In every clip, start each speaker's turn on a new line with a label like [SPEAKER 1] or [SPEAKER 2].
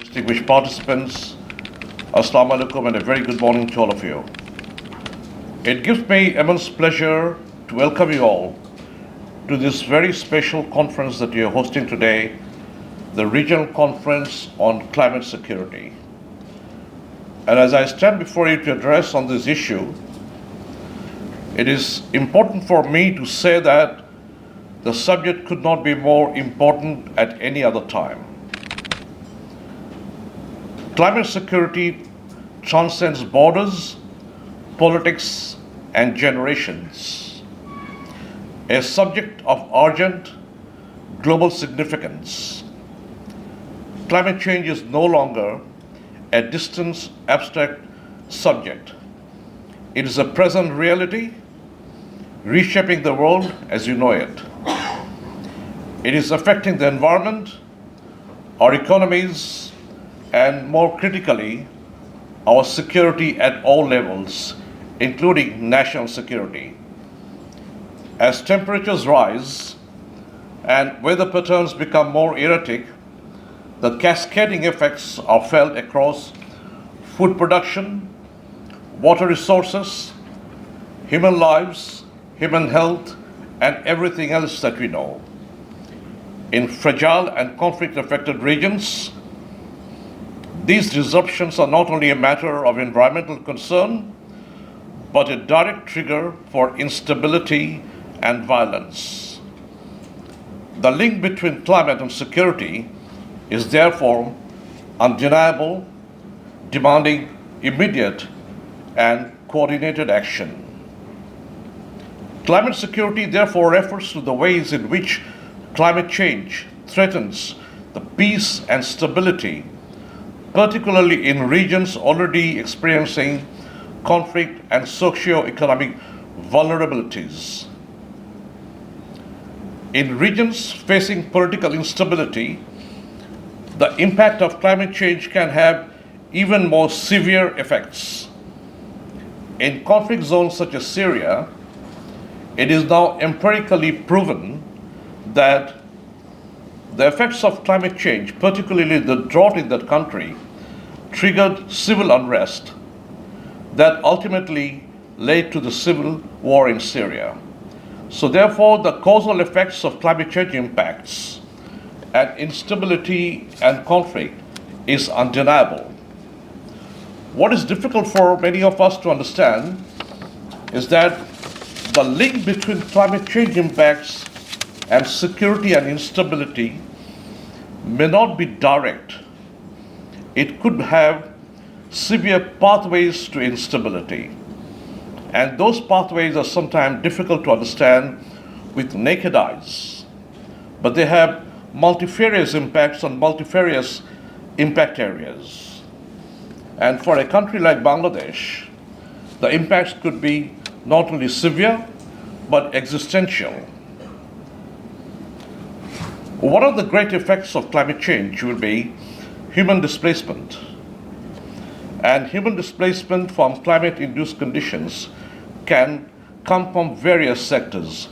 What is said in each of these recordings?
[SPEAKER 1] distinguished participants, Assalamu alaikum and a very good morning to all of you. It gives me immense pleasure to welcome you all to this very special conference that we are hosting today, the Regional Conference on Climate Security. And as I stand before you to address on this issue, it is important for me to say that the subject could not be more important at any other time. Climate security transcends borders, politics, and generations. A subject of urgent global significance. Climate change is no longer a distant, abstract subject. It is a present reality, reshaping the world as you know it. It is affecting the environment, our economies, and more critically, our security at all levels, including national security. As temperatures rise and weather patterns become more erratic, the cascading effects are felt across food production, water resources, human lives, human health, and everything else that we know. In fragile and conflict-affected regions, these disruptions are not only a matter of environmental concern, but a direct trigger for instability and violence. The link between climate and security is therefore undeniable, demanding immediate and coordinated action. Climate security therefore refers to the ways in which climate change threatens the peace and stability, particularly in regions already experiencing conflict and socio-economic vulnerabilities. In regions facing political instability, the impact of climate change can have even more severe effects. In conflict zones such as Syria, it is now empirically proven that the effects of climate change, particularly the drought in that country, triggered civil unrest that ultimately led to the civil war in Syria. So therefore, the causal effects of climate change impacts and instability and conflict is undeniable. What is difficult for many of us to understand is that the link between climate change impacts and security and instability may not be direct. It could have severe pathways to instability. And those pathways are sometimes difficult to understand with naked eyes. But they have multifarious impacts on multifarious impact areas. And for a country like Bangladesh, the impacts could be not only severe, but existential. One of the great effects of climate change will be human displacement. And human displacement from climate-induced conditions can come from various sectors,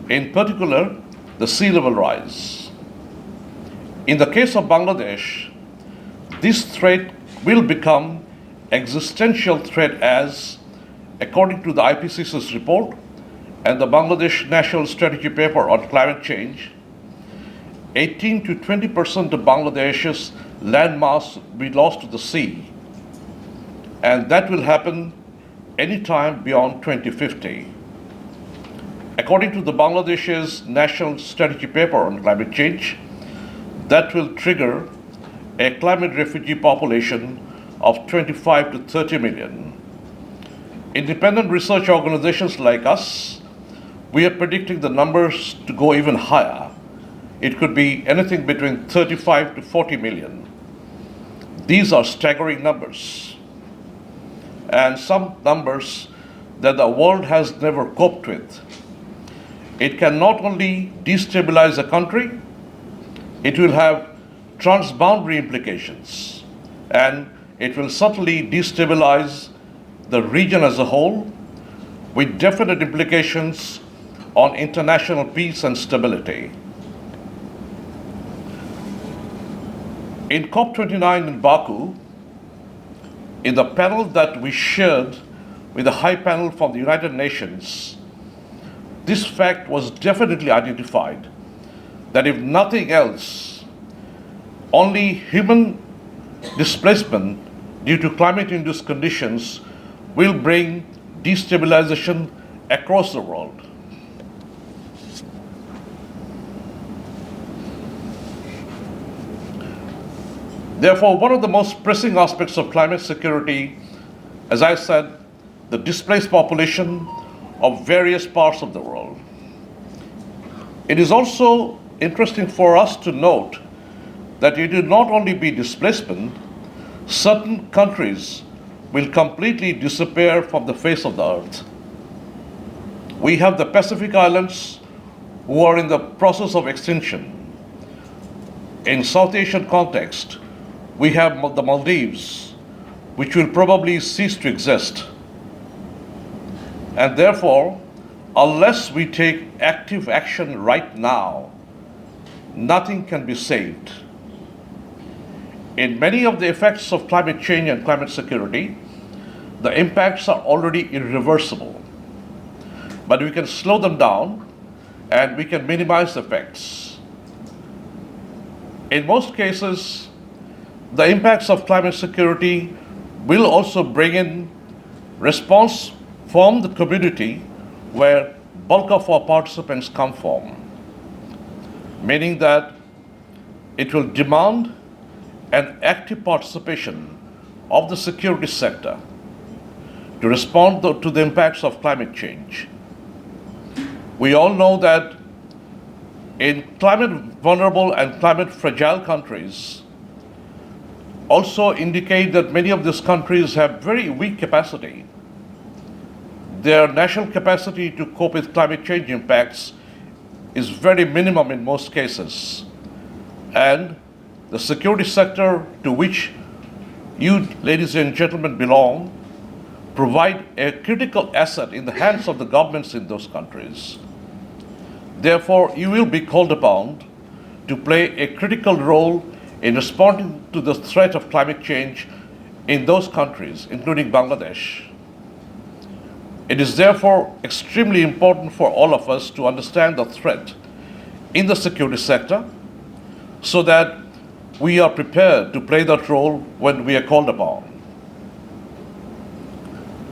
[SPEAKER 1] in particular, the sea level rise. In the case of Bangladesh, this threat will become existential threat as, according to the IPCC's report and the Bangladesh National Strategy Paper on Climate Change, 18 to 20% of Bangladesh's land mass will be lost to the sea. And that will happen anytime beyond 2050. According to the Bangladesh's National Strategy Paper on Climate Change, that will trigger a climate refugee population of 25 to 30 million. Independent research organizations like us, we are predicting the numbers to go even higher. It could be anything between 35 to 40 million. These are staggering numbers, and some numbers that the world has never coped with. It can not only destabilize a country, it will have transboundary implications, and it will certainly destabilize the region as a whole, with definite implications on international peace and stability. In COP29 in Baku, in the panel that we shared with the high panel from the United Nations, this fact was definitely identified, that if nothing else, only human displacement due to climate-induced conditions will bring destabilization across the world. Therefore, one of the most pressing aspects of climate security, as I said, the displaced population of various parts of the world. It is also interesting for us to note that it will not only be displacement, certain countries will completely disappear from the face of the earth. We have the Pacific Islands who are in the process of extinction. In South Asian context, we have the Maldives, which will probably cease to exist. And therefore, unless we take active action right now, nothing can be saved. In many of the effects of climate change and climate security, the impacts are already irreversible. But we can slow them down and we can minimize the effects. In most cases, the impacts of climate security will also bring in response from the community where bulk of our participants come from, meaning that it will demand an active participation of the security sector to respond to the impacts of climate change. We all know that in climate vulnerable and climate fragile countries also indicate that many of these countries have very weak capacity. Their national capacity to cope with climate change impacts is very minimum in most cases. And the security sector to which you, ladies and gentlemen, belong, provide a critical asset in the hands of the governments in those countries. Therefore, you will be called upon to play a critical role in responding to the threat of climate change in those countries, including Bangladesh. It is therefore extremely important for all of us to understand the threat in the security sector so that we are prepared to play that role when we are called upon.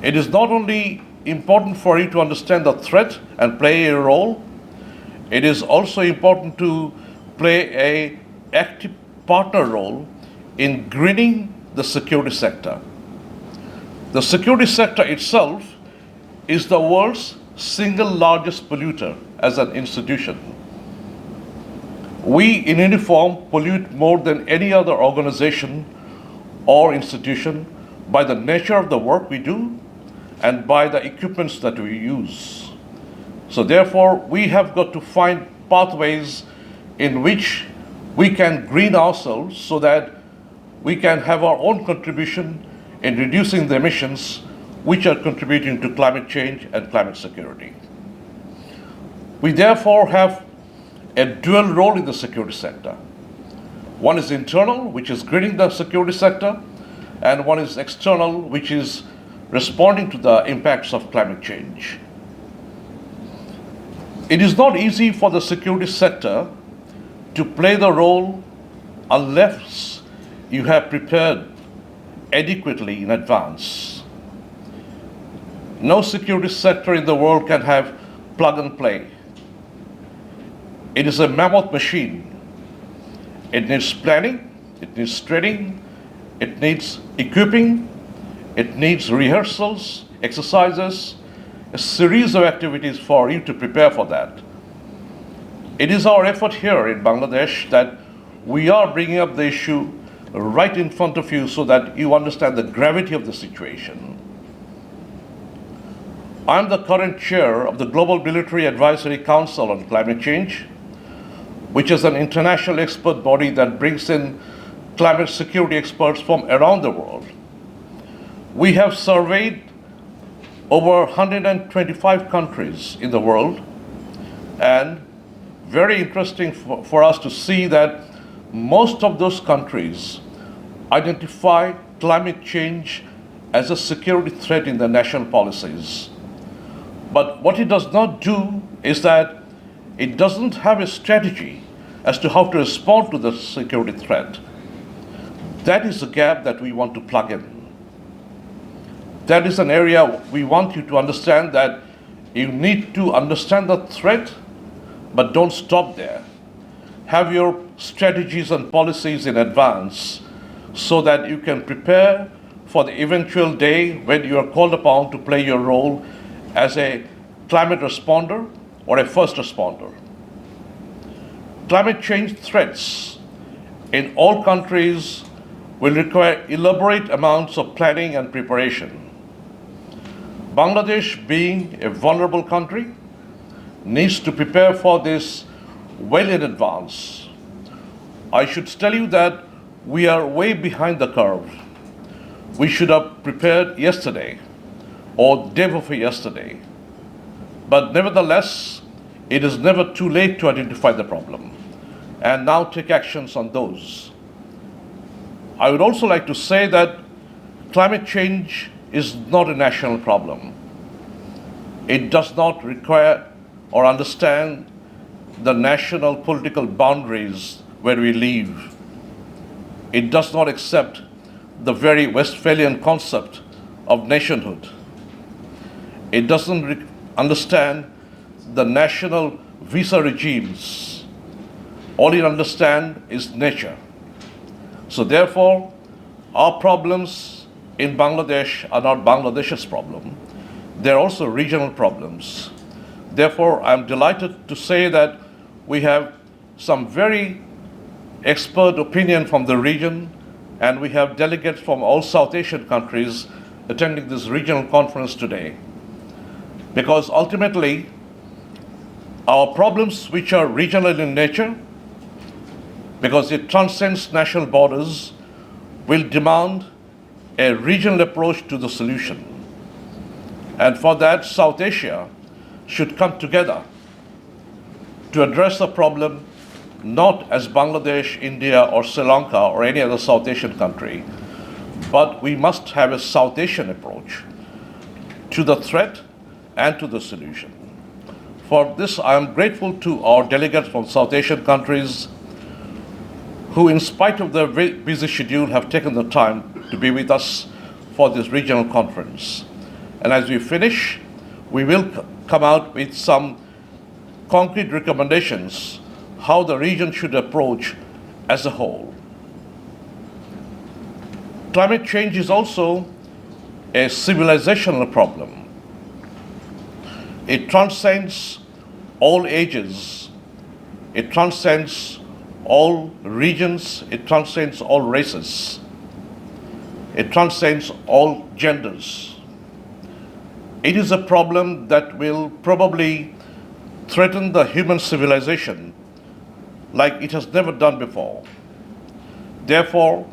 [SPEAKER 1] It is not only important for you to understand the threat and play a role, it is also important to play an active partner role in greening the security sector. The security sector itself is the world's single largest polluter as an institution. We in uniform pollute more than any other organization or institution by the nature of the work we do and by the equipments that we use. So therefore, we have got to find pathways in which we can green ourselves so that we can have our own contribution in reducing the emissions which are contributing to climate change and climate security. We therefore have a dual role in the security sector. One is internal, which is greening the security sector, and one is external, which is responding to the impacts of climate change. It is not easy for the security sector to play the role unless you have prepared adequately in advance. No security sector in the world can have plug and play. It is a mammoth machine. It needs planning, it needs training, it needs equipping, it needs rehearsals, exercises, a series of activities for you to prepare for that. It is our effort here in Bangladesh that we are bringing up the issue right in front of you so that you understand the gravity of the situation. I'm the current chair of the Global Military Advisory Council on Climate Change, which is an international expert body that brings in climate security experts from around the world. We have surveyed over 125 countries in the world, and very interesting for us to see that most of those countries identify climate change as a security threat in their national policies. But what it does not do is that it doesn't have a strategy as to how to respond to the security threat. That is a gap that we want to plug in. That is an area we want you to understand, that you need to understand the threat, but don't stop there. Have your strategies and policies in advance so that you can prepare for the eventual day when you are called upon to play your role as a climate responder or a first responder. Climate change threats in all countries will require elaborate amounts of planning and preparation. Bangladesh, being a vulnerable country, needs to prepare for this well in advance. I should tell you that we are way behind the curve. We should have prepared yesterday or day before yesterday. But nevertheless, it is never too late to identify the problem and now take actions on those. I would also like to say that climate change is not a national problem. It does not require or understand the national political boundaries where we live. It does not accept the very Westphalian concept of nationhood. It doesn't understand the national visa regimes. All it understands is nature. So therefore, our problems in Bangladesh are not Bangladesh's problem. They're also regional problems. Therefore, I'm delighted to say that we have some very expert opinion from the region, and we have delegates from all South Asian countries attending this regional conference today. Because ultimately, our problems, which are regional in nature, because it transcends national borders, will demand a regional approach to the solution. And for that, South Asia should come together to address the problem not as Bangladesh, India, or Sri Lanka, or any other South Asian country, but we must have a South Asian approach to the threat and to the solution. For this, I am grateful to our delegates from South Asian countries who, in spite of their very busy schedule, have taken the time to be with us for this regional conference. And as we finish, we will come out with some concrete recommendations how the region should approach as a whole. Climate change is also a civilizational problem. It transcends all ages. It transcends all regions. It transcends all races. It transcends all genders. It is a problem that will probably threaten the human civilization like it has never done before. Therefore,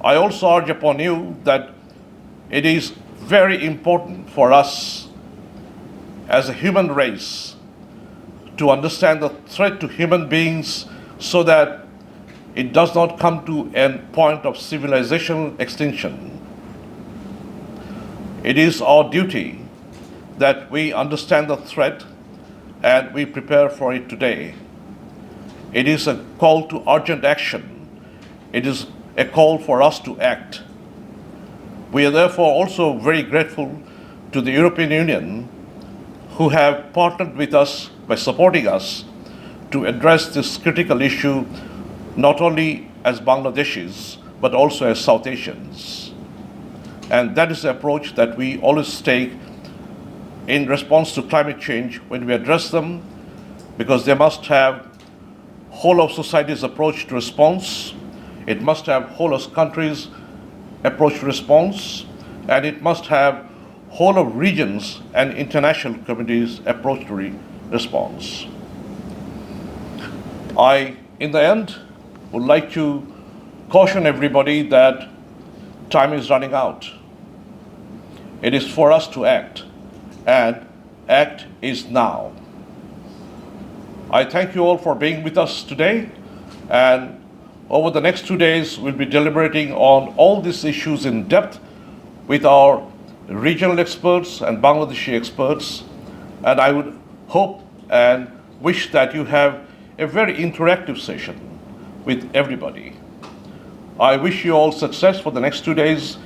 [SPEAKER 1] I also urge upon you that it is very important for us as a human race to understand the threat to human beings so that it does not come to a point of civilizational extinction. It is our duty that we understand the threat and we prepare for it today. It is a call to urgent action. It is a call for us to act. We are therefore also very grateful to the European Union, who have partnered with us by supporting us to address this critical issue, not only as Bangladeshis, but also as South Asians. And that is the approach that we always take in response to climate change when we address them, because they must have whole of society's approach to response, it must have whole of countries' approach to response, and it must have whole of regions and international communities' approach to response. I, in the end, would like to caution everybody that time is running out. It is for us to act, and act is now. I thank you all for being with us today, and Over the next 2 days, we'll be deliberating on all these issues in depth with our regional experts and Bangladeshi experts. And I would hope and wish that you have a very interactive session with everybody. I wish you all success for the next 2 days,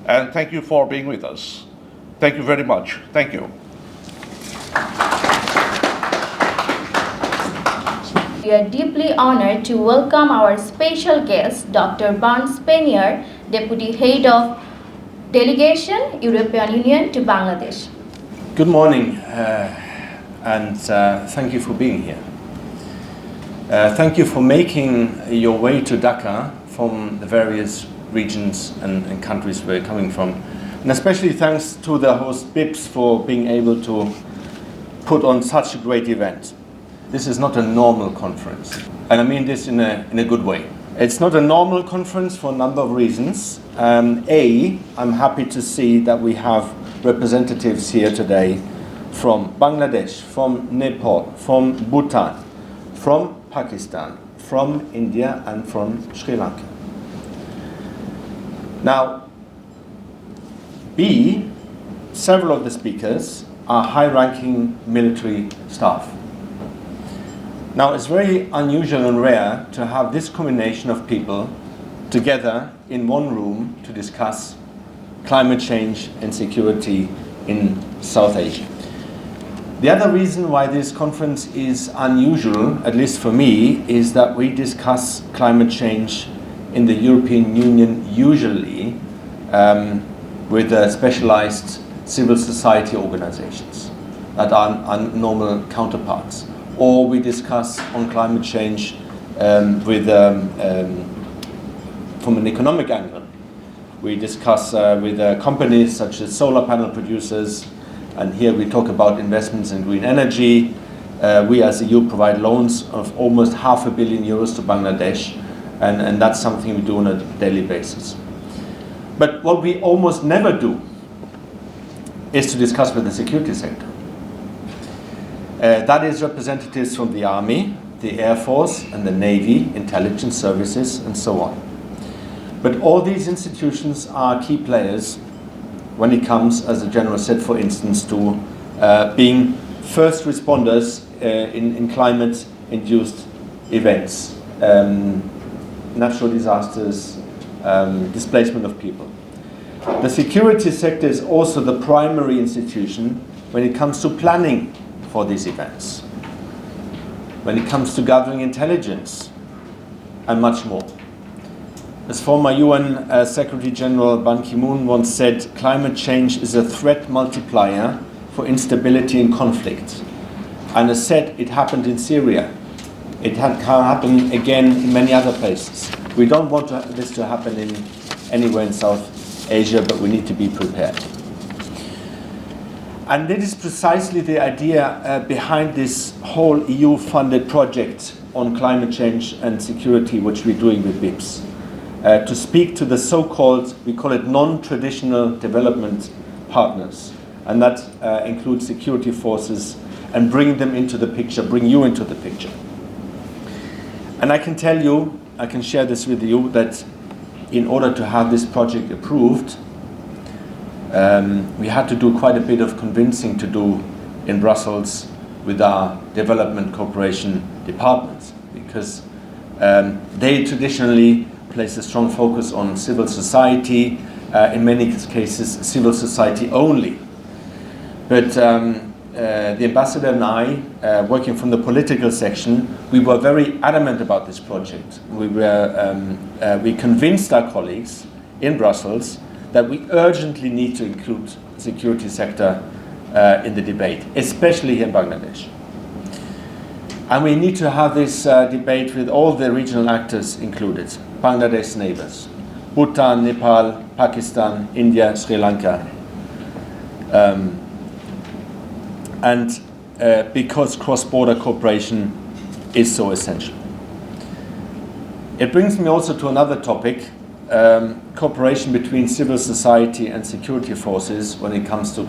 [SPEAKER 1] and thank you for being with us. Thank you very much. Thank you.
[SPEAKER 2] We are deeply honored to welcome our special guest, Dr. Barnes Penier, Deputy Head of Delegation, European Union to Bangladesh.
[SPEAKER 3] Good morning, and thank you for being here. Thank you for making your way to Dhaka from the various regions and countries where you're coming from. And especially thanks to the host BIPSS for being able to put on such a great event. This is not a normal conference, and I mean this in a good way. It's not a normal conference for a number of reasons. I'm happy to see that we have representatives here today from Bangladesh, from Nepal, from Bhutan, from Pakistan, from India, and from Sri Lanka. Now, B, several of the speakers are high-ranking military staff. Now, it's very unusual and rare to have this combination of people together in one room to discuss climate change and security in South Asia. The other reason why this conference is unusual, at least for me, is that we discuss climate change in the European Union usually with specialized civil society organizations that are normal counterparts. Or we discuss on climate change from an economic angle. We discuss with companies such as solar panel producers, and here we talk about investments in green energy. We as the EU provide loans of almost €500 million to Bangladesh, and that's something we do on a daily basis. But what we almost never do is to discuss with the security sector. That is representatives from the Army, the Air Force, and the Navy, intelligence services, and so on. But all these institutions are key players when it comes, as the General said, for instance, to being first responders in climate-induced events, natural disasters, displacement of people. The security sector is also the primary institution when it comes to planning for these events, when it comes to gathering intelligence, and much more. As former UN Secretary General Ban Ki-moon once said, climate change is a threat multiplier for instability and conflict. And as said, it happened in Syria. It can happen again in many other places. We don't want this to happen anywhere in South Asia, but we need to be prepared. And that is precisely the idea behind this whole EU-funded project on climate change and security, which we're doing with BIPSS. To speak to the so-called, we call it non-traditional development partners. And that includes security forces, and bring them into the picture, bring you into the picture. And I can tell you, I can share this with you, that in order to have this project approved, we had to do quite a bit of convincing to do in Brussels with our development cooperation departments, because they traditionally place a strong focus on civil society, in many cases civil society only. But the ambassador and I, working from the political section, we were very adamant about this project. We convinced our colleagues in Brussels that we urgently need to include the security sector in the debate, especially here in Bangladesh. And we need to have this debate with all the regional actors included, Bangladesh's neighbors, Bhutan, Nepal, Pakistan, India, Sri Lanka. Because cross-border cooperation is so essential. It brings me also to another topic, cooperation between civil society and security forces when it comes to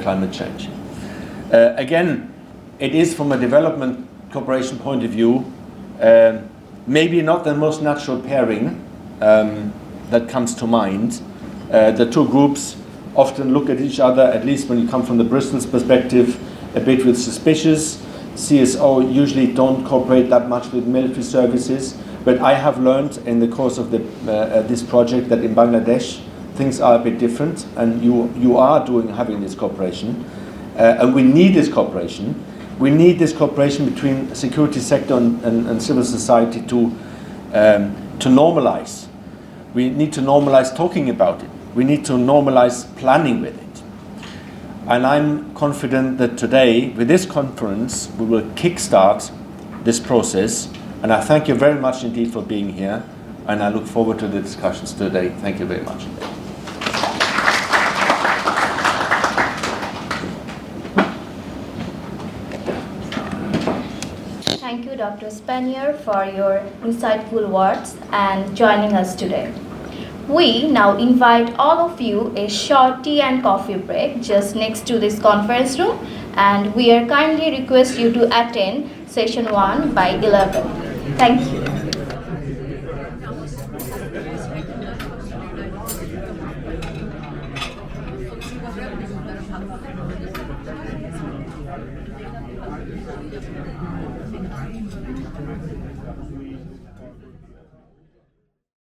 [SPEAKER 3] climate change. Again, it is from a development cooperation point of view maybe not the most natural pairing that comes to mind. The two groups often look at each other, at least when you come from the Bristol's perspective, a bit with suspicious. CSO usually don't cooperate that much with military services, but I have learned in the course of this project that in Bangladesh things are a bit different, and you are having this cooperation, and we need this cooperation. We need this cooperation between the security sector and civil society to normalize. We need to normalize talking about it. We need to normalize planning with it. And I'm confident that today, with this conference, we will kickstart this process. And I thank you very much indeed for being here. And I look forward to the discussions today. Thank you very much.
[SPEAKER 2] Thank you, Dr. Spanier, for your insightful words and joining us today. We now invite all of you a short tea and coffee break just next to this conference room, and we are kindly request you to attend session 1 by 11. Thank you.
[SPEAKER 4] Thank you.